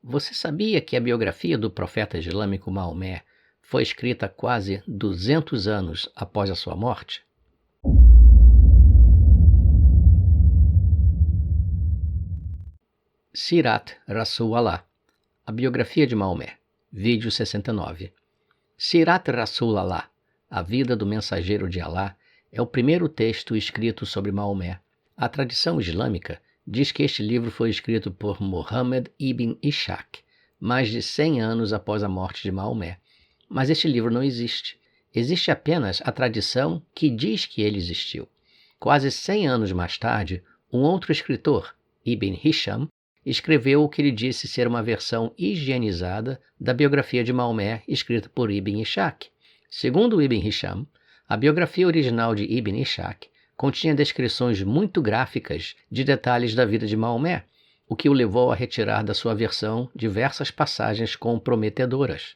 Você sabia que a biografia do profeta islâmico Maomé foi escrita quase 200 anos após a sua morte? Sirat Rasul Allah, a biografia de Maomé, vídeo 69. Sirat Rasul Allah, a vida do mensageiro de Alá, é o primeiro texto escrito sobre Maomé. A tradição islâmica diz que este livro foi escrito por Muhammad ibn Ishaq, mais de 100 anos após a morte de Maomé. Mas este livro não existe. Existe apenas a tradição que diz que ele existiu. Quase 100 anos mais tarde, um outro escritor, Ibn Hisham, escreveu o que ele disse ser uma versão higienizada da biografia de Maomé escrita por Ibn Ishaq. Segundo Ibn Hisham, a biografia original de Ibn Ishaq continha descrições muito gráficas de detalhes da vida de Maomé, o que o levou a retirar da sua versão diversas passagens comprometedoras.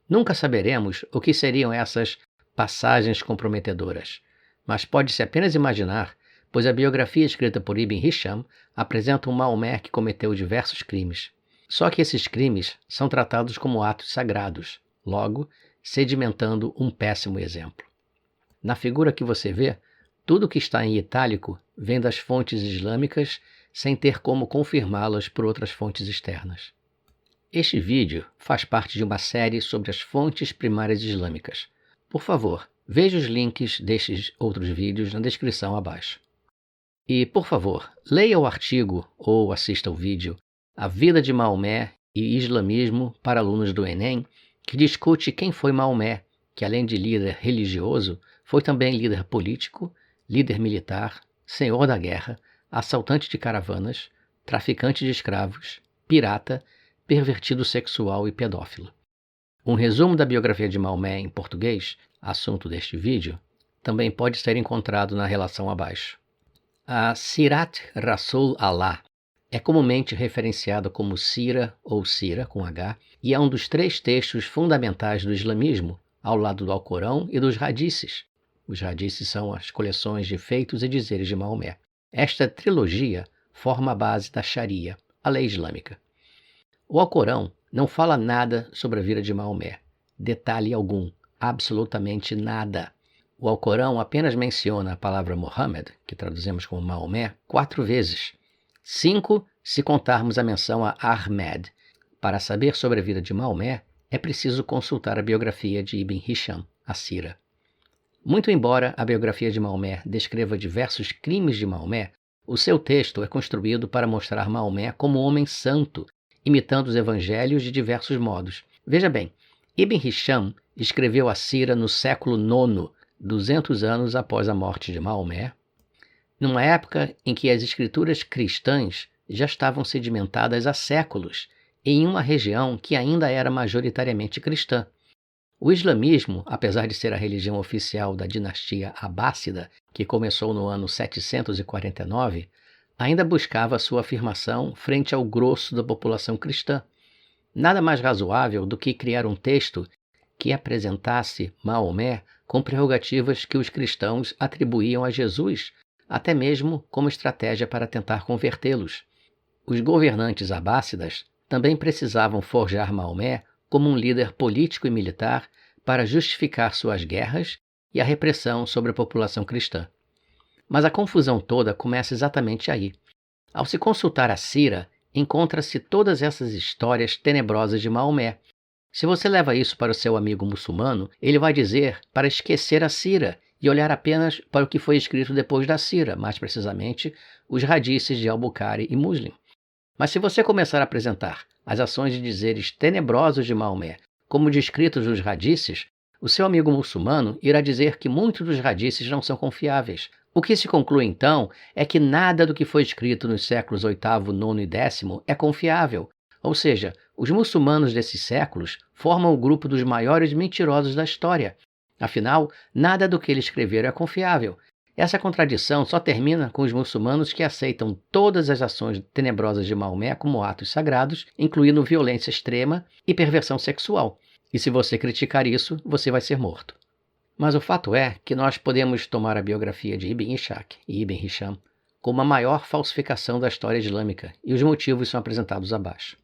Nunca saberemos o que seriam essas passagens comprometedoras, mas pode-se apenas imaginar, pois a biografia escrita por Ibn Hisham apresenta um Maomé que cometeu diversos crimes. Só que esses crimes são tratados como atos sagrados, logo, sedimentando um péssimo exemplo. Na figura que você vê, tudo que está em itálico vem das fontes islâmicas sem ter como confirmá-las por outras fontes externas. Este vídeo faz parte de uma série sobre as fontes primárias islâmicas. Por favor, veja os links destes outros vídeos na descrição abaixo. E, por favor, leia o artigo ou assista o vídeo A Vida de Maomé e Islamismo para alunos do Enem, que discute quem foi Maomé, que além de líder religioso, foi também líder político, líder militar, senhor da guerra, assaltante de caravanas, traficante de escravos, pirata, pervertido sexual e pedófilo. Um resumo da biografia de Maomé em português, assunto deste vídeo, também pode ser encontrado na relação abaixo. A Sirat Rasul Allah é comumente referenciada como Sira ou Sira com H e é um dos 3 textos fundamentais do islamismo, ao lado do Alcorão e dos Hadices. Os Hadices são as coleções de feitos e dizeres de Maomé. Esta trilogia forma a base da Sharia, a lei islâmica. O Alcorão não fala nada sobre a vida de Maomé, detalhe algum, absolutamente nada. O Alcorão apenas menciona a palavra Muhammad, que traduzimos como Maomé, 4 vezes. 5 se contarmos a menção a Ahmed. Para saber sobre a vida de Maomé, é preciso consultar a biografia de Ibn Hisham, a Sira. Muito embora a biografia de Maomé descreva diversos crimes de Maomé, o seu texto é construído para mostrar Maomé como um homem santo, imitando os evangelhos de diversos modos. Veja bem, Ibn Hisham escreveu a Sira no século IX, 200 anos após a morte de Maomé, numa época em que as escrituras cristãs já estavam sedimentadas há séculos, em uma região que ainda era majoritariamente cristã. O islamismo, apesar de ser a religião oficial da dinastia abássida, que começou no ano 749, ainda buscava sua afirmação frente ao grosso da população cristã. Nada mais razoável do que criar um texto que apresentasse Maomé com prerrogativas que os cristãos atribuíam a Jesus, até mesmo como estratégia para tentar convertê-los. Os governantes abássidas também precisavam forjar Maomé como um líder político e militar para justificar suas guerras e a repressão sobre a população cristã. Mas a confusão toda começa exatamente aí. Ao se consultar a Sira, encontra-se todas essas histórias tenebrosas de Maomé. Se você leva isso para o seu amigo muçulmano, ele vai dizer para esquecer a Sira e olhar apenas para o que foi escrito depois da Sira, mais precisamente, os hadices de Al-Bukhari e Muslim. Mas se você começar a apresentar as ações e dizeres tenebrosos de Maomé como descritos nos hadices, o seu amigo muçulmano irá dizer que muitos dos hadices não são confiáveis. O que se conclui então é que nada do que foi escrito nos séculos VIII, IX e X é confiável. Ou seja, os muçulmanos desses séculos formam o grupo dos maiores mentirosos da história. Afinal, nada do que eles escreveram é confiável. Essa contradição só termina com os muçulmanos que aceitam todas as ações tenebrosas de Maomé como atos sagrados, incluindo violência extrema e perversão sexual. E se você criticar isso, você vai ser morto. Mas o fato é que nós podemos tomar a biografia de Ibn Ishaq e Ibn Hisham como a maior falsificação da história islâmica, e os motivos são apresentados abaixo.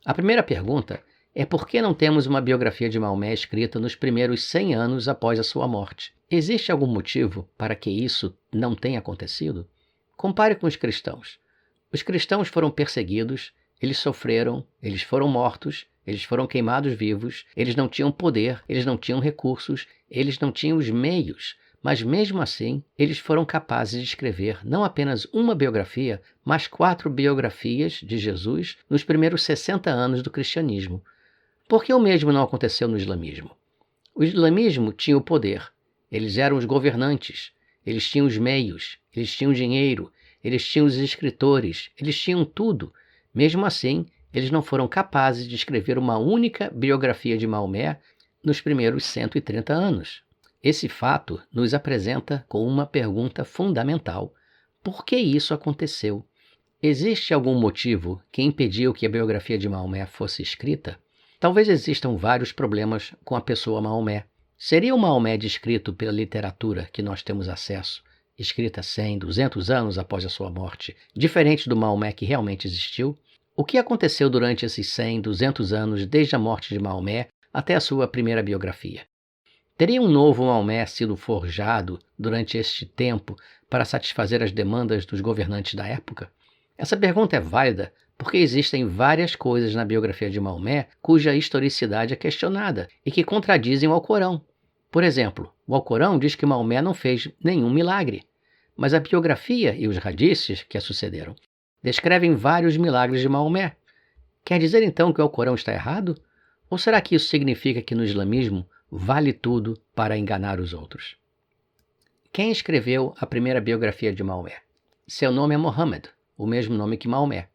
A primeira pergunta é por que não temos uma biografia de Maomé escrita nos primeiros 100 anos após a sua morte? Existe algum motivo para que isso não tenha acontecido? Compare com os cristãos. Os cristãos foram perseguidos, eles sofreram, eles foram mortos, eles foram queimados vivos, eles não tinham poder, eles não tinham recursos, eles não tinham os meios, mas mesmo assim eles foram capazes de escrever não apenas uma biografia, mas 4 biografias de Jesus nos primeiros 60 anos do cristianismo. Por que o mesmo não aconteceu no islamismo? O islamismo tinha o poder, eles eram os governantes, eles tinham os meios, eles tinham dinheiro, eles tinham os escritores, eles tinham tudo. Mesmo assim, eles não foram capazes de escrever uma única biografia de Maomé nos primeiros 130 anos. Esse fato nos apresenta com uma pergunta fundamental. Por que isso aconteceu? Existe algum motivo que impediu que a biografia de Maomé fosse escrita? Talvez existam vários problemas com a pessoa Maomé. Seria o Maomé descrito pela literatura que nós temos acesso, escrita 100, 200 anos após a sua morte, diferente do Maomé que realmente existiu? O que aconteceu durante esses 100, 200 anos desde a morte de Maomé até a sua primeira biografia? Teria um novo Maomé sido forjado durante este tempo para satisfazer as demandas dos governantes da época? Essa pergunta é válida porque existem várias coisas na biografia de Maomé cuja historicidade é questionada e que contradizem o Alcorão. Por exemplo, o Alcorão diz que Maomé não fez nenhum milagre, mas a biografia e os hadices que a sucederam descrevem vários milagres de Maomé. Quer dizer então que o Alcorão está errado? Ou será que isso significa que no islamismo vale tudo para enganar os outros? Quem escreveu a primeira biografia de Maomé? Seu nome é Muhammad, o mesmo nome que Maomé.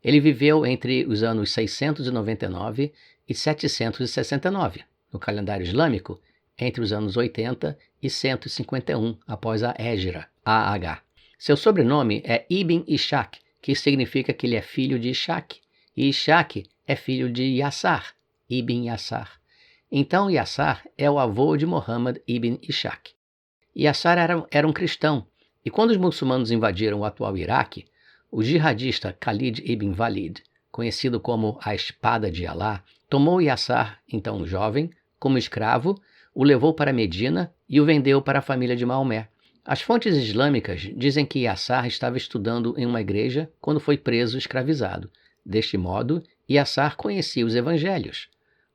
Ele viveu entre os anos 699 e 769, no calendário islâmico, entre os anos 80 e 151 após a Hégira, AH. Seu sobrenome é Ibn Ishaq, que significa que ele é filho de Ishaq, e Ishaq é filho de Yassar, Ibn Yassar. Então Yassar é o avô de Muhammad ibn Ishaq. Yassar era um cristão, e quando os muçulmanos invadiram o atual Iraque, o jihadista Khalid ibn Walid, conhecido como a Espada de Alá, tomou Yassar, então jovem, como escravo, o levou para Medina e o vendeu para a família de Maomé. As fontes islâmicas dizem que Yassar estava estudando em uma igreja quando foi preso e escravizado. Deste modo, Yassar conhecia os evangelhos.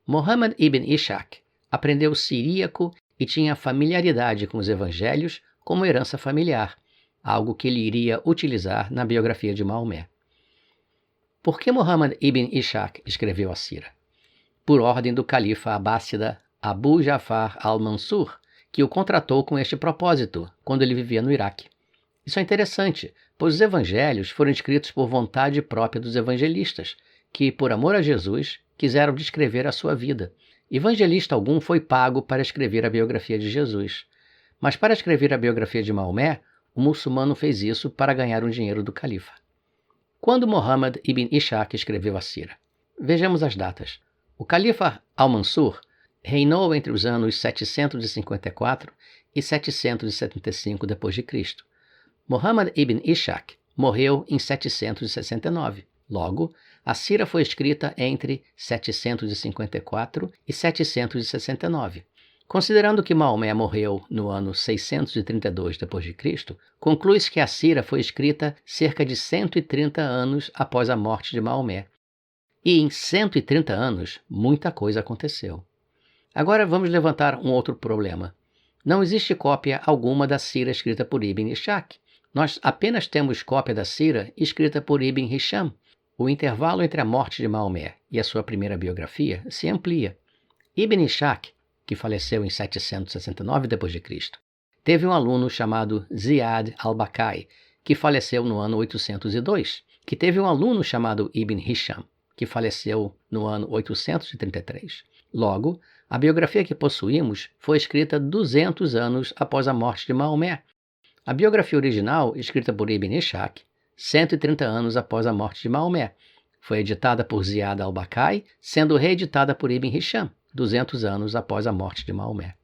Muhammad ibn Ishaq aprendeu siríaco e tinha familiaridade com os evangelhos como herança familiar, algo que ele iria utilizar na biografia de Maomé. Por que Muhammad ibn Ishaq escreveu a Sira? Por ordem do califa abássida Abu Ja'far al-Mansur, que o contratou com este propósito quando ele vivia no Iraque. Isso é interessante, pois os evangelhos foram escritos por vontade própria dos evangelistas, que, por amor a Jesus, quiseram descrever a sua vida. Evangelista algum foi pago para escrever a biografia de Jesus. Mas para escrever a biografia de Maomé, o muçulmano fez isso para ganhar o dinheiro do califa. Quando Muhammad ibn Ishaq escreveu a Sira? Vejamos as datas. O califa al-Mansur reinou entre os anos 754 e 775 d.C. Muhammad ibn Ishaq morreu em 769. Logo, a Sira foi escrita entre 754 e 769. Considerando que Maomé morreu no ano 632 d.C., conclui-se que a Sira foi escrita cerca de 130 anos após a morte de Maomé. E em 130 anos, muita coisa aconteceu. Agora vamos levantar um outro problema. Não existe cópia alguma da Sira escrita por Ibn Ishaq. Nós apenas temos cópia da Sira escrita por Ibn Hisham. O intervalo entre a morte de Maomé e a sua primeira biografia se amplia. Ibn Ishaq, que faleceu em 769 d.C., teve um aluno chamado Ziyad al-Bakai, que faleceu no ano 802, que teve um aluno chamado Ibn Hisham, que faleceu no ano 833. Logo, a biografia que possuímos foi escrita 200 anos após a morte de Maomé. A biografia original, escrita por Ibn Ishaq, 130 anos após a morte de Maomé, foi editada por Ziyad al-Bakai, sendo reeditada por Ibn Hisham, 200 anos após a morte de Maomé.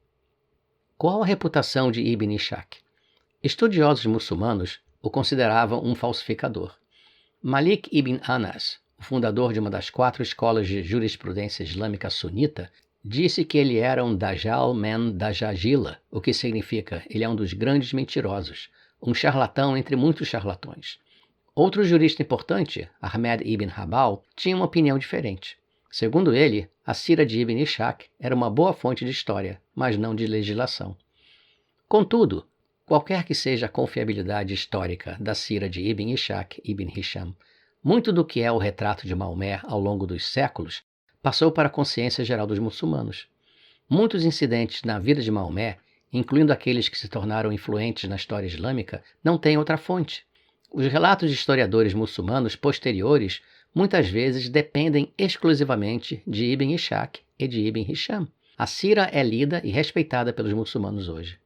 Qual a reputação de Ibn Ishaq? Estudiosos muçulmanos o consideravam um falsificador. Malik ibn Anas, o fundador de uma das 4 escolas de jurisprudência islâmica sunita, disse que ele era um Dajjal men Dajjajila, o que significa ele é um dos grandes mentirosos, um charlatão entre muitos charlatões. Outro jurista importante, Ahmed ibn Habal, tinha uma opinião diferente. Segundo ele, a Sira de Ibn Ishaq era uma boa fonte de história, mas não de legislação. Contudo, qualquer que seja a confiabilidade histórica da Sira de Ibn Ishaq ibn Hisham, muito do que é o retrato de Maomé ao longo dos séculos passou para a consciência geral dos muçulmanos. Muitos incidentes na vida de Maomé, incluindo aqueles que se tornaram influentes na história islâmica, não têm outra fonte. Os relatos de historiadores muçulmanos posteriores muitas vezes dependem exclusivamente de Ibn Ishaq e de Ibn Hisham. A Sira é lida e respeitada pelos muçulmanos hoje.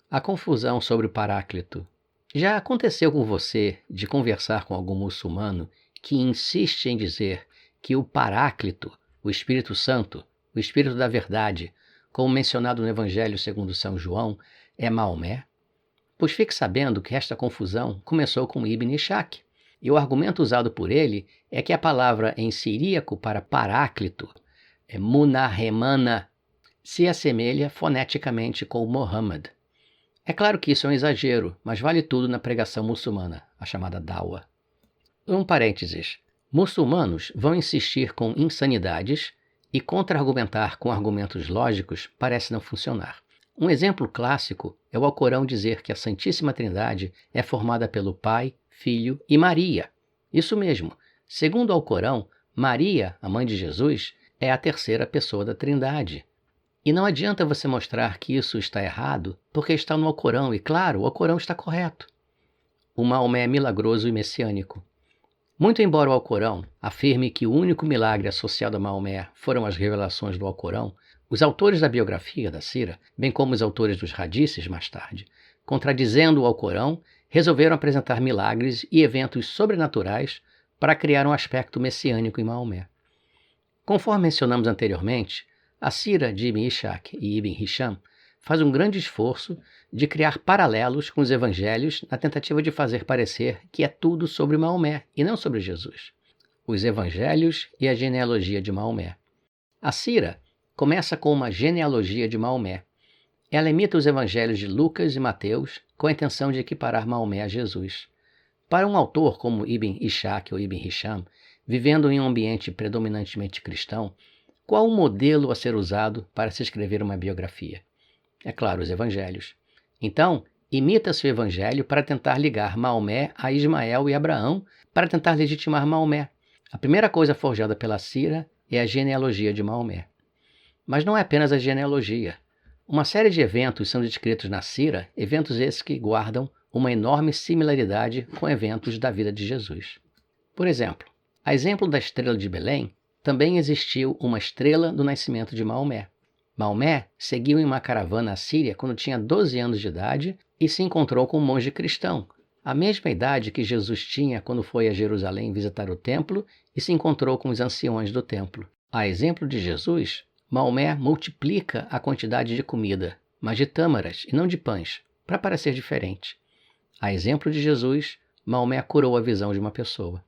A confusão sobre o Paráclito. Já aconteceu com você de conversar com algum muçulmano que insiste em dizer que o Paráclito, o Espírito Santo, o Espírito da Verdade, como mencionado no Evangelho segundo São João, é Maomé? Pois fique sabendo que esta confusão começou com Ibn Ishaq, e o argumento usado por ele é que a palavra em siríaco para Paráclito, Munahemana, se assemelha foneticamente com Muhammad. É claro que isso é um exagero, mas vale tudo na pregação muçulmana, a chamada Dawa. Um parênteses. Muçulmanos vão insistir com insanidades e contra-argumentar com argumentos lógicos parece não funcionar. Um exemplo clássico é o Alcorão dizer que a Santíssima Trindade é formada pelo Pai, Filho e Maria. Isso mesmo. Segundo o Alcorão, Maria, a mãe de Jesus, é a terceira pessoa da Trindade. E não adianta você mostrar que isso está errado, porque está no Alcorão, e claro, o Alcorão está correto. O Maomé é milagroso e messiânico. Muito embora o Alcorão afirme que o único milagre associado a Maomé foram as revelações do Alcorão, os autores da biografia da Sira, bem como os autores dos hadices mais tarde, contradizendo o Alcorão, resolveram apresentar milagres e eventos sobrenaturais para criar um aspecto messiânico em Maomé. Conforme mencionamos anteriormente, a Sira de Ibn Ishaq e Ibn Hisham faz um grande esforço de criar paralelos com os evangelhos na tentativa de fazer parecer que é tudo sobre Maomé e não sobre Jesus. Os evangelhos e a genealogia de Maomé. A Sira começa com uma genealogia de Maomé. Ela imita os evangelhos de Lucas e Mateus com a intenção de equiparar Maomé a Jesus. Para um autor como Ibn Ishaq ou Ibn Hisham, vivendo em um ambiente predominantemente cristão, qual o modelo a ser usado para se escrever uma biografia? É claro, os evangelhos. Então, imita-se o evangelho para tentar ligar Maomé a Ismael e Abraão, para tentar legitimar Maomé. A primeira coisa forjada pela Sira é a genealogia de Maomé. Mas não é apenas a genealogia. Uma série de eventos são descritos na Sira, eventos esses que guardam uma enorme similaridade com eventos da vida de Jesus. Por exemplo, a exemplo da estrela de Belém, também existiu uma estrela do nascimento de Maomé. Maomé seguiu em uma caravana à Síria quando tinha 12 anos de idade e se encontrou com um monge cristão, a mesma idade que Jesus tinha quando foi a Jerusalém visitar o templo e se encontrou com os anciões do templo. A exemplo de Jesus, Maomé multiplica a quantidade de comida, mas de tâmaras e não de pães, para parecer diferente. A exemplo de Jesus, Maomé curou a visão de uma pessoa.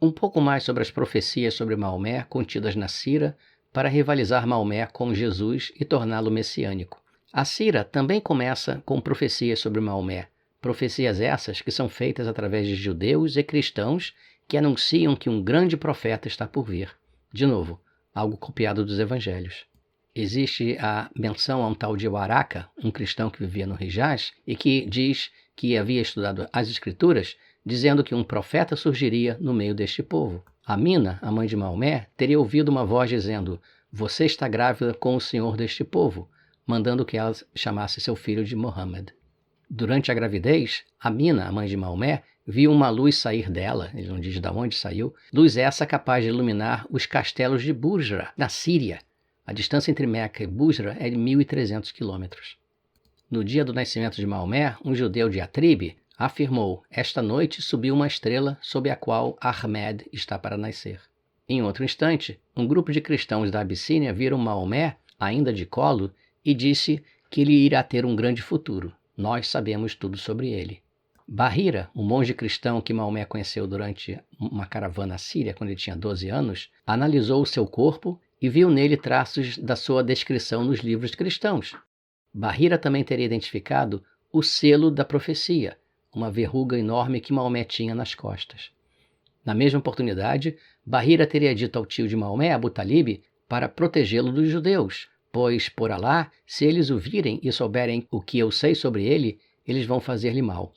Um pouco mais sobre as profecias sobre Maomé contidas na Sira para rivalizar Maomé com Jesus e torná-lo messiânico. A Sira também começa com profecias sobre Maomé, profecias essas que são feitas através de judeus e cristãos que anunciam que um grande profeta está por vir. De novo, algo copiado dos evangelhos. Existe a menção a um tal de Waraka, um cristão que vivia no Hijaz, e que diz que havia estudado as escrituras, dizendo que um profeta surgiria no meio deste povo. Amina, a mãe de Maomé, teria ouvido uma voz dizendo: "Você está grávida com o senhor deste povo", mandando que ela chamasse seu filho de Muhammad. Durante a gravidez, Amina, a mãe de Maomé, viu uma luz sair dela, ele não diz de onde saiu, luz essa capaz de iluminar os castelos de Busra, na Síria. A distância entre Meca e Busra é de 1.300 quilômetros. No dia do nascimento de Maomé, um judeu de Atrib afirmou: "Esta noite subiu uma estrela sob a qual Ahmed está para nascer." Em outro instante, um grupo de cristãos da Abissínia viram Maomé, ainda de colo, e disse que ele irá ter um grande futuro. Nós sabemos tudo sobre ele. Bahira, o monge cristão que Maomé conheceu durante uma caravana à Síria quando ele tinha 12 anos, analisou o seu corpo e viu nele traços da sua descrição nos livros cristãos. Bahira também teria identificado o selo da profecia, uma verruga enorme que Maomé tinha nas costas. Na mesma oportunidade, Bahira teria dito ao tio de Maomé, Abu Talib, para protegê-lo dos judeus, pois, por Alá, se eles o virem e souberem o que eu sei sobre ele, eles vão fazer-lhe mal.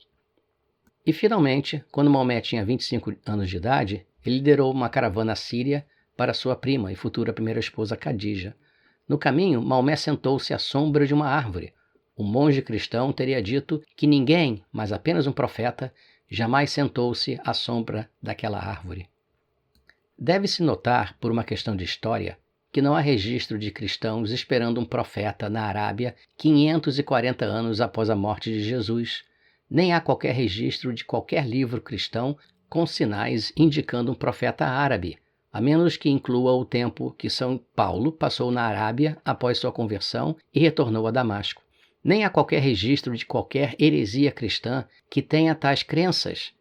E, finalmente, quando Maomé tinha 25 anos de idade, ele liderou uma caravana síria para sua prima e futura primeira esposa Khadija. No caminho, Maomé sentou-se à sombra de uma árvore. Um monge cristão teria dito que ninguém, mas apenas um profeta, jamais sentou-se à sombra daquela árvore. Deve-se notar, por uma questão de história, que não há registro de cristãos esperando um profeta na Arábia 540 anos após a morte de Jesus. Nem há qualquer registro de qualquer livro cristão com sinais indicando um profeta árabe, a menos que inclua o tempo que São Paulo passou na Arábia após sua conversão e retornou a Damasco. Nem há qualquer registro de qualquer heresia cristã que tenha tais crenças.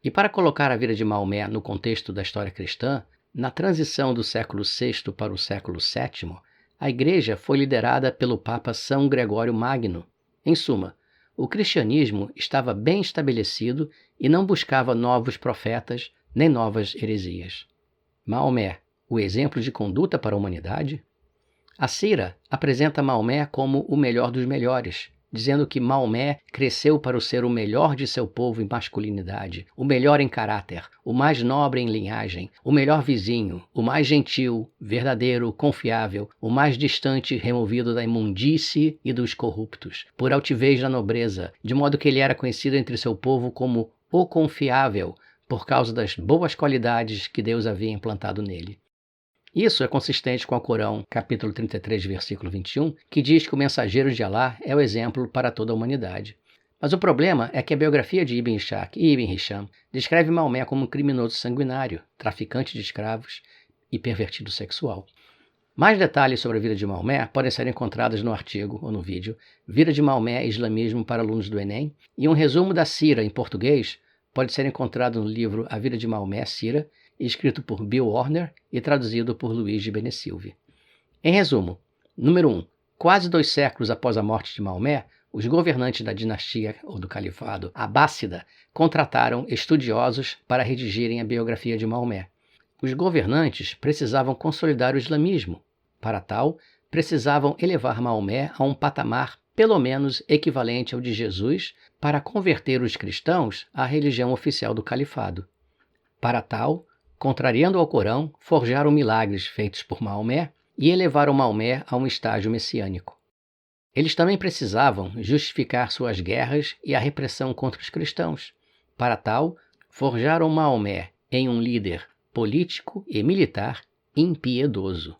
E para colocar a vida de Maomé no contexto da história cristã, na transição do século VI para o século VII, a Igreja foi liderada pelo Papa São Gregório Magno. Em suma, o cristianismo estava bem estabelecido e não buscava novos profetas nem novas heresias. Maomé, o exemplo de conduta para a humanidade? A Sira apresenta Maomé como o melhor dos melhores, dizendo que Maomé cresceu para ser o melhor de seu povo em masculinidade, o melhor em caráter, o mais nobre em linhagem, o melhor vizinho, o mais gentil, verdadeiro, confiável, o mais distante removido da imundície e dos corruptos, por altivez da nobreza, de modo que ele era conhecido entre seu povo como o confiável, por causa das boas qualidades que Deus havia implantado nele. Isso é consistente com o Corão, capítulo 33, versículo 21, que diz que o mensageiro de Alá é o exemplo para toda a humanidade. Mas o problema é que a biografia de Ibn Ishaq e Ibn Hisham descreve Maomé como um criminoso sanguinário, traficante de escravos e pervertido sexual. Mais detalhes sobre a vida de Maomé podem ser encontrados no artigo ou no vídeo Vida de Maomé e Islamismo para alunos do Enem, e um resumo da Sira em português pode ser encontrado no livro A Vida de Maomé, Sira, escrito por Bill Warner e traduzido por Luiz de Benessilve. Em resumo, número 1. Quase 2 séculos após a morte de Maomé, os governantes da dinastia ou do califado abássida contrataram estudiosos para redigirem a biografia de Maomé. Os governantes precisavam consolidar o islamismo. Para tal, precisavam elevar Maomé a um patamar pelo menos equivalente ao de Jesus para converter os cristãos à religião oficial do califado. Para tal, contrariando ao Corão, forjaram milagres feitos por Maomé e elevaram Maomé a um estágio messiânico. Eles também precisavam justificar suas guerras e a repressão contra os cristãos. Para tal, forjaram Maomé em um líder político e militar impiedoso.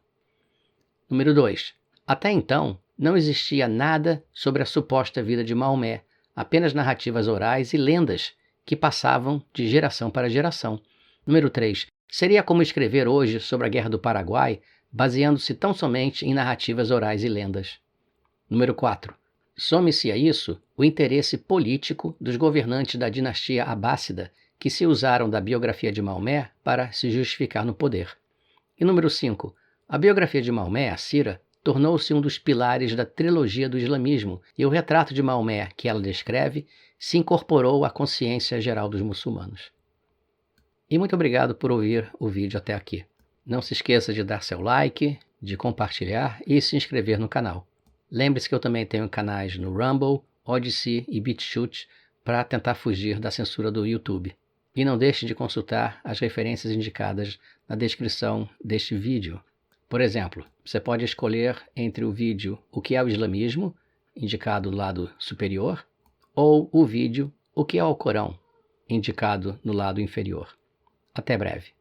Número 2. Até então, não existia nada sobre a suposta vida de Maomé, apenas narrativas orais e lendas que passavam de geração para geração. Número 3. Seria como escrever hoje sobre a Guerra do Paraguai, baseando-se tão somente em narrativas orais e lendas. Número 4. Some-se a isso o interesse político dos governantes da dinastia abássida, que se usaram da biografia de Maomé para se justificar no poder. E número 5. A biografia de Maomé, a Sira, tornou-se um dos pilares da trilogia do islamismo, e o retrato de Maomé que ela descreve se incorporou à consciência geral dos muçulmanos. E muito obrigado por ouvir o vídeo até aqui. Não se esqueça de dar seu like, de compartilhar e se inscrever no canal. Lembre-se que eu também tenho canais no Rumble, Odysee e BitChute para tentar fugir da censura do YouTube. E não deixe de consultar as referências indicadas na descrição deste vídeo. Por exemplo, você pode escolher entre o vídeo O que é o Islamismo, indicado no lado superior, ou o vídeo O que é o Corão, indicado no lado inferior. Até breve.